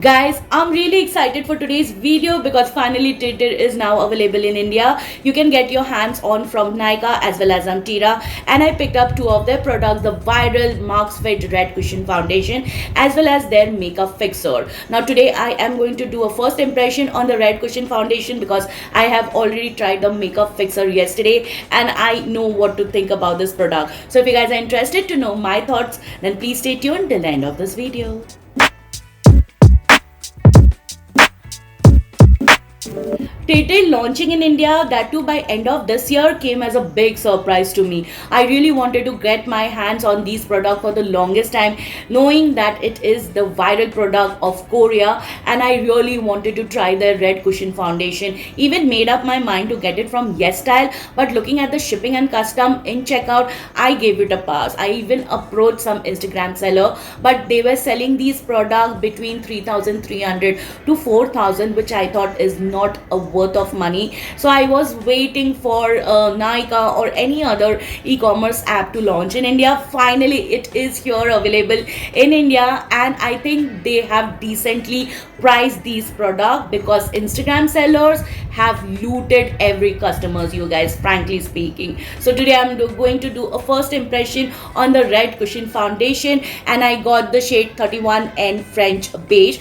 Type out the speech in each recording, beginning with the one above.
Guys, I'm really excited for today's video because finally Tinder is now available in India. You can get your hands on from Nykaa as well as Antira, and I picked up two of their products, the viral Marks Fit Red Cushion Foundation as well as their makeup fixer. Now today I am going to do a first impression on the Red Cushion Foundation because I have already tried the makeup fixer yesterday and I know what to think about this product. So if you guys are interested to know my thoughts, then please stay tuned till the end of this video. Tay launching in India, that too by end of this year, came as a big surprise to me. I really wanted to get my hands on these products for the longest time, knowing that it is the viral product of Korea, and I really wanted to try their Red Cushion Foundation. Even made up my mind to get it from YesStyle, but looking at the shipping and custom in checkout, I gave it a pass. I even approached some Instagram seller, but they were selling these products between 3,300 to 4,000, which I thought is not a worth of money. So I was waiting for Nykaa or any other e-commerce app to launch in India. Finally, it is here available in India, and I think they have decently priced these products because Instagram sellers have looted every customers, you guys, frankly speaking. So today I'm going to do a first impression on the Red Cushion Foundation, and I got the shade 31N French Beige.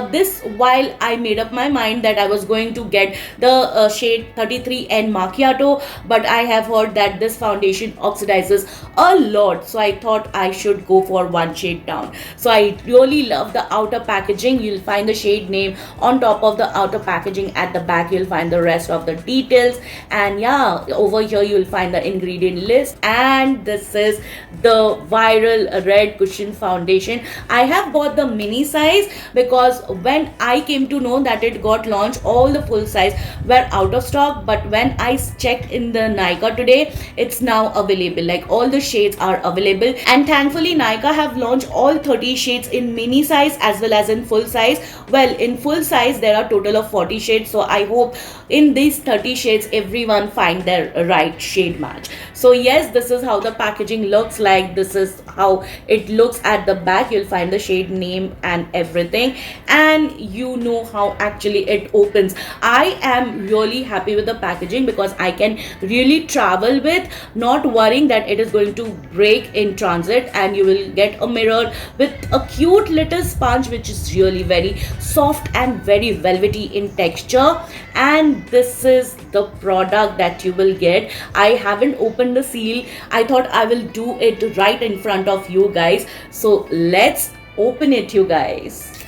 This, while I made up my mind that I was going to get the shade 33N Macchiato, but I have heard that this foundation oxidizes a lot, so I thought I should go for one shade down. So I really love the outer packaging. You'll find the shade name on top of the outer packaging. At the back you'll find the rest of the details, and yeah, over here you'll find the ingredient list. And this is the viral Red Cushion Foundation. I have bought the mini size because when I came to know that it got launched, all the full size were out of stock, but when I checked in the Nykaa today, it's now available. Like, all the shades are available, and thankfully Nykaa have launched all 30 shades in mini size as well as in full size. Well, in full size there are total of 40 shades, so I hope in these 30 shades everyone find their right shade match. So yes, this is how the packaging looks like. This is how it looks at the back. You'll find the shade name and everything, and you know how actually it opens. I am really happy with the packaging because I can really travel with, not worrying that it is going to break in transit. And you will get a mirror with a cute little sponge which is really very soft and very velvety in texture. And this is the product that you will get. I haven't opened the seal. I thought I will do it right in front of you guys. So let's open it, you guys.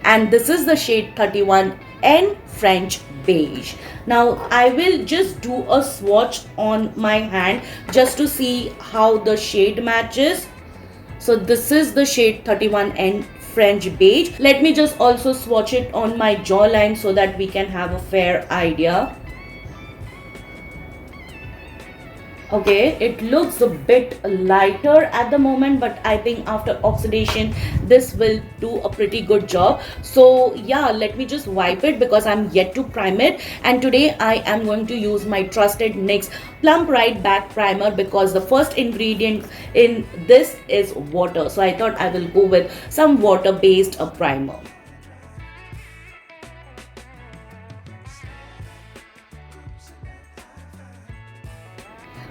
And this is the shade 31N French Beige. Now I will just do a swatch on my hand just to see how the shade matches. So this is the shade 31N French Beige. Let me just also swatch it on my jawline so that we can have a fair idea. Okay, it looks a bit lighter at the moment, but I think after oxidation this will do a pretty good job. So yeah, let me just wipe it because I'm yet to prime it, and today I am going to use my trusted NYX Plump Right Back Primer because the first ingredient in this is water. So I thought I will go with some water based primer.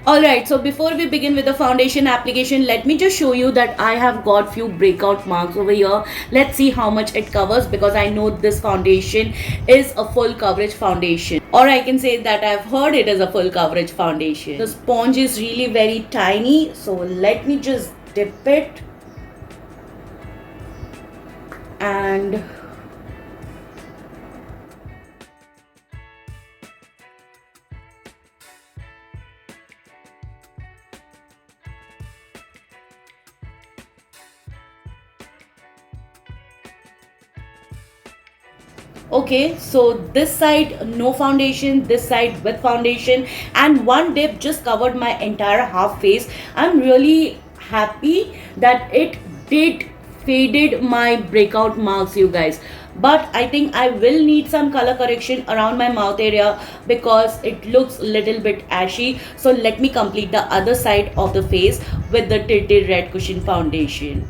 Alright, so before we begin with the foundation application, let me just show you that I have got few breakout marks over here. Let's see how much it covers because I know this foundation is a full coverage foundation. Or I can say that I've heard it is a full coverage foundation. The sponge is really very tiny, so let me just dip it. And okay, so this side no foundation, this side with foundation, and one dip just covered my entire half face. I'm really happy that it did faded my breakout marks, you guys, but I think I will need some color correction around my mouth area because it looks a little bit ashy. So let me complete the other side of the face with the Tilted Red Cushion Foundation.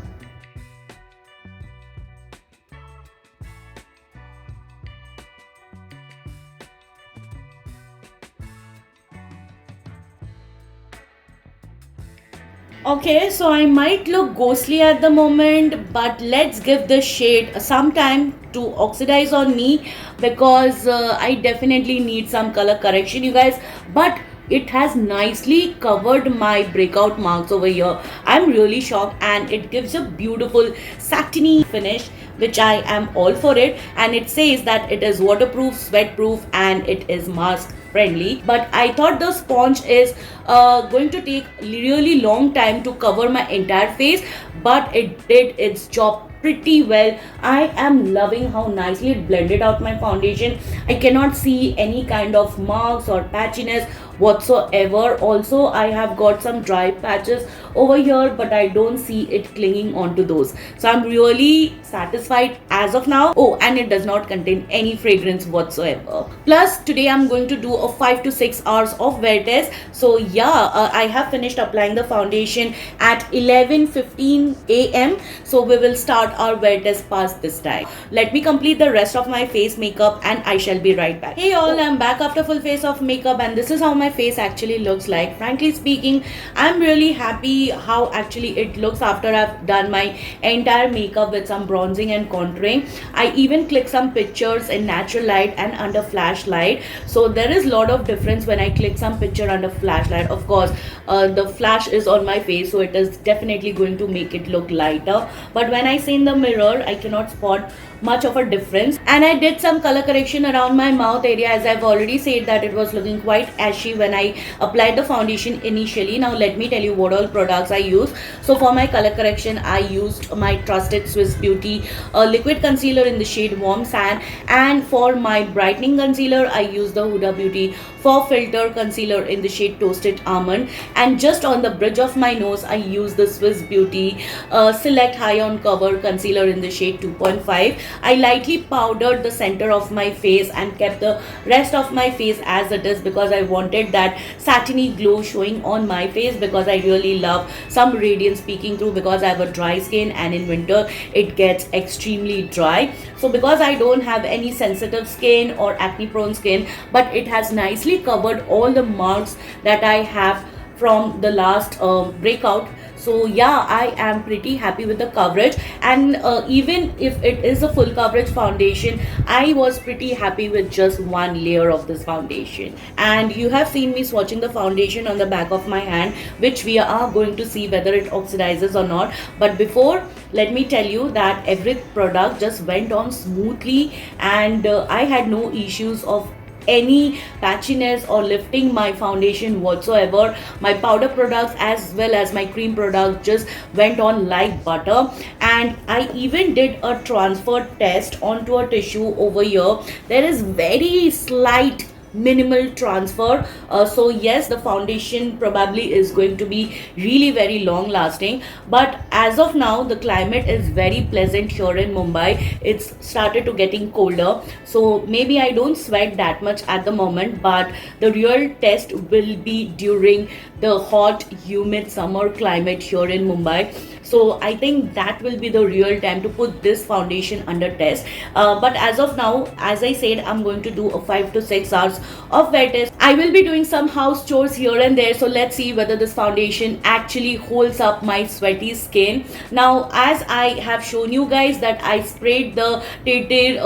Okay, so I might look ghostly at the moment, but let's give this shade some time to oxidize on me because I definitely need some color correction, you guys. But it has nicely covered my breakout marks over here. I'm really shocked, and it gives a beautiful satiny finish, which I am all for it. And it says that it is waterproof, sweat proof, and it is mask friendly. But I thought the sponge is going to take really long time to cover my entire face, but it did its job pretty well. I am loving how nicely it blended out my foundation. I cannot see any kind of marks or patchiness whatsoever. Also, I have got some dry patches over here, but I don't see it clinging onto those. So I'm really satisfied as of now. Oh, and it does not contain any fragrance whatsoever. Plus, today I'm going to do a 5 to 6 hours of wear test. So yeah, I have finished applying the foundation at 11:15 a.m. So we will start our wear test past this time. Let me complete the rest of my face makeup and I shall be right back. Hey all, I'm back after full face of makeup, and this is how my face actually looks like. Frankly speaking, I'm really happy how actually it looks after I've done my entire makeup with some bronzing and contouring. I even click some pictures in natural light and under flashlight. So there is a lot of difference when I click some picture under flashlight. Of course, the flash is on my face, so it is definitely going to make it look lighter. But when I see in the mirror, I cannot spot much of a difference. And I did some color correction around my mouth area, as I've already said that it was looking quite ashy when I applied the foundation initially. Now let me tell you what all products I use. So for my color correction, I used my trusted Swiss Beauty liquid concealer in the shade Warm Sand, and for my brightening concealer, I used the Huda Beauty Faux Filter concealer in the shade Toasted Almond, and just on the bridge of my nose, I used the Swiss Beauty Select High on Cover concealer in the shade 2.5. I lightly powdered the center of my face and kept the rest of my face as it is because I wanted that satiny glow showing on my face, because I really love some radiance peeking through because I have a dry skin and in winter it gets extremely dry. So because I don't have any sensitive skin or acne prone skin, but it has nicely covered all the marks that I have from the last breakout. So yeah, I am pretty happy with the coverage, and even if it is a full coverage foundation, I was pretty happy with just one layer of this foundation. And you have seen me swatching the foundation on the back of my hand, which we are going to see whether it oxidizes or not. But before, let me tell you that every product just went on smoothly, and I had no issues of any patchiness or lifting my foundation whatsoever. My powder products as well as my cream products just went on like butter, and I even did a transfer test onto a tissue over here. There is very slight minimal transfer, so yes, the foundation probably is going to be really very long lasting. But as of now, the climate is very pleasant here in Mumbai. It's started to getting colder, so maybe I don't sweat that much at the moment, but the real test will be during the hot humid summer climate here in Mumbai. So I think that will be the real time to put this foundation under test. But as of now, as I said, I'm going to do a 5 to 6 hours of wear test. I will be doing some house chores here and there, so let's see whether this foundation actually holds up my sweaty skin. Now, as I have shown you guys that I sprayed the Tete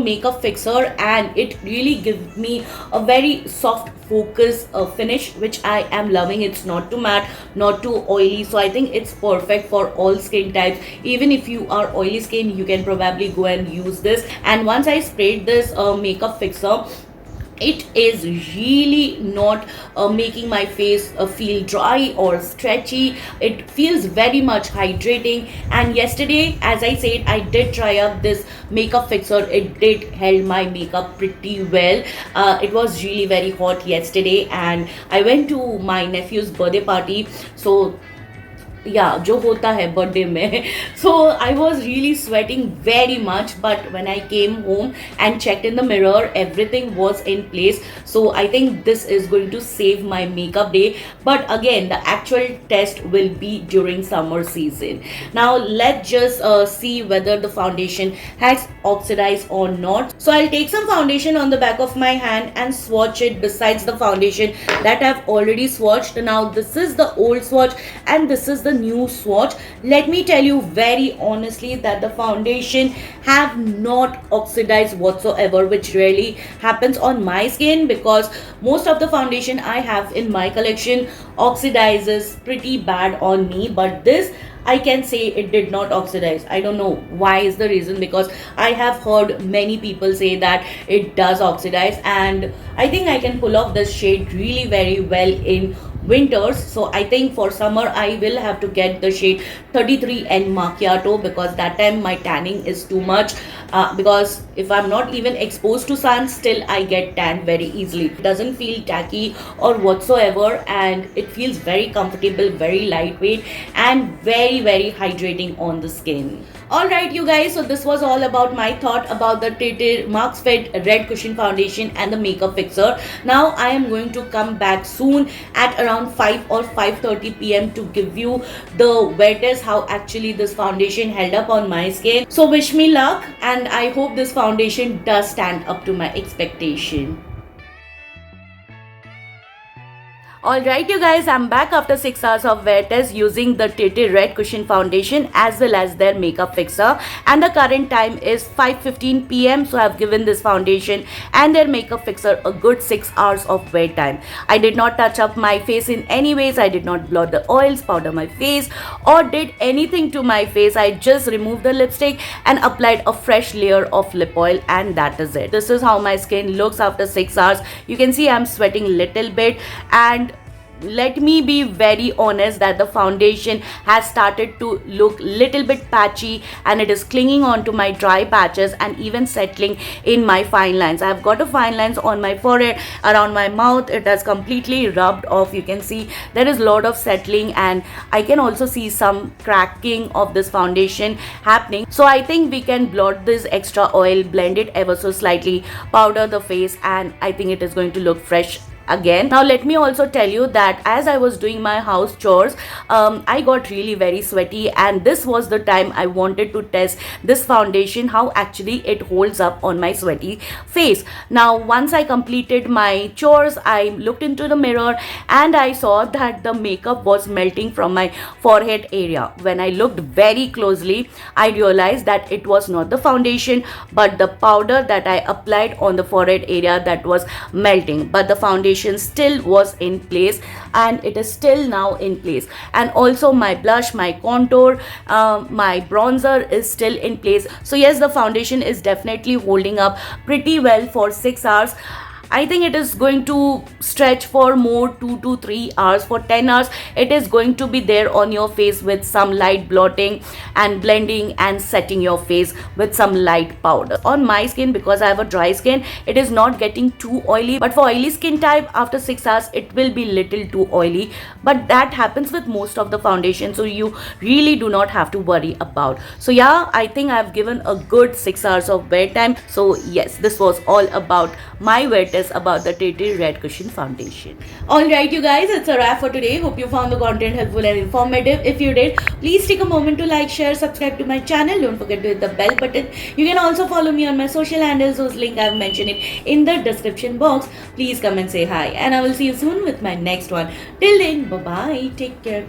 makeup fixer, and it really gives me a very soft focus finish, which I am loving. It's not too matte, not too oily, so I think it's perfect for all skin types. Even if you are oily skin, you can probably go and use this. And once I sprayed this makeup fixer, it is really not making my face feel dry or stretchy. It feels very much hydrating. And yesterday, as I said, I did try up this makeup fixer. It did held my makeup pretty well. It was really very hot yesterday, and I went to my nephew's birthday party, so या जो होता है birthday में. So I was really sweating very much, but when I came home and checked in the mirror, everything was in place. So I think this is going to save my makeup day. But again, the actual test will be during summer season. Now let's just see whether the foundation has oxidized or not. So I'll take some foundation on the back of my hand and swatch it besides the foundation that I've already swatched. Now this is the old swatch and this is the new swatch. Let me tell you very honestly that the foundation have not oxidized whatsoever, which really happens on my skin, because most of the foundation I have in my collection oxidizes pretty bad on me, but this I can say it did not oxidize. I don't know why is the reason, because I have heard many people say that it does oxidize, and I think I can pull off this shade really very well in winters. So I think for summer I will have to get the shade 33 and macchiato, because that time my tanning is too much, because if I'm not even exposed to sun, still I get tan very easily. It doesn't feel tacky or whatsoever, and it feels very comfortable, very lightweight, and very very hydrating on the skin. Alright you guys, so this was all about my thought about the Tete Marks Fit Red Cushion Foundation and the makeup fixer. Now I am going to come back soon at around 5 or 5:30 p.m. to give you the wear test, how actually this foundation held up on my skin. So wish me luck, and I hope this foundation does stand up to my expectation. Alright you guys, I'm back after 6 hours of wear test using the Tete Red Cushion Foundation as well as their makeup fixer, and the current time is 5:15 p.m. So I've given this foundation and their makeup fixer a good 6 hours of wear time. I did not touch up my face in any ways. I did not blot the oils, powder my face, or did anything to my face. I just removed the lipstick and applied a fresh layer of lip oil, and that is it. This is how my skin looks after 6 hours. You can see I'm sweating little bit, and let me be very honest that the foundation has started to look little bit patchy, and it is clinging on to my dry patches and even settling in my fine lines. I have got a fine lines on my forehead, around my mouth. It has completely rubbed off. You can see there is a lot of settling, and I can also see some cracking of this foundation happening. So I think we can blot this extra oil, blend it ever so slightly, powder the face, and I think it is going to look fresh again. Now let me also tell you that as I was doing my house chores, I got really very sweaty, and this was the time I wanted to test this foundation, how actually it holds up on my sweaty face. Now once I completed my chores, I looked into the mirror and I saw that the makeup was melting from my forehead area. When I looked very closely, I realized that it was not the foundation but the powder that I applied on the forehead area that was melting, but the foundation still was in place, and it is still now in place. And also my blush, my contour, my bronzer is still in place. So yes, the foundation is definitely holding up pretty well for 6 hours. I think it is going to stretch for more 2 to 3 hours. For 10 hours it is going to be there on your face with some light blotting and blending and setting your face with some light powder. On my skin, because I have a dry skin, it is not getting too oily, but for oily skin type, after 6 hours it will be little too oily, but that happens with most of the foundation, so you really do not have to worry about. So yeah, I think I have given a good 6 hours of wear time. So yes, this was all about my wear test about the Tete Red Cushion Foundation. Alright you guys, it's a wrap for today. Hope you found the content helpful and informative. If you did, please take a moment to like, share, subscribe to my channel. Don't forget to hit the bell button. You can also follow me on my social handles, whose link I've mentioned it in the description box. Please come and say hi, and I will see you soon with my next one. Till then, bye bye, take care.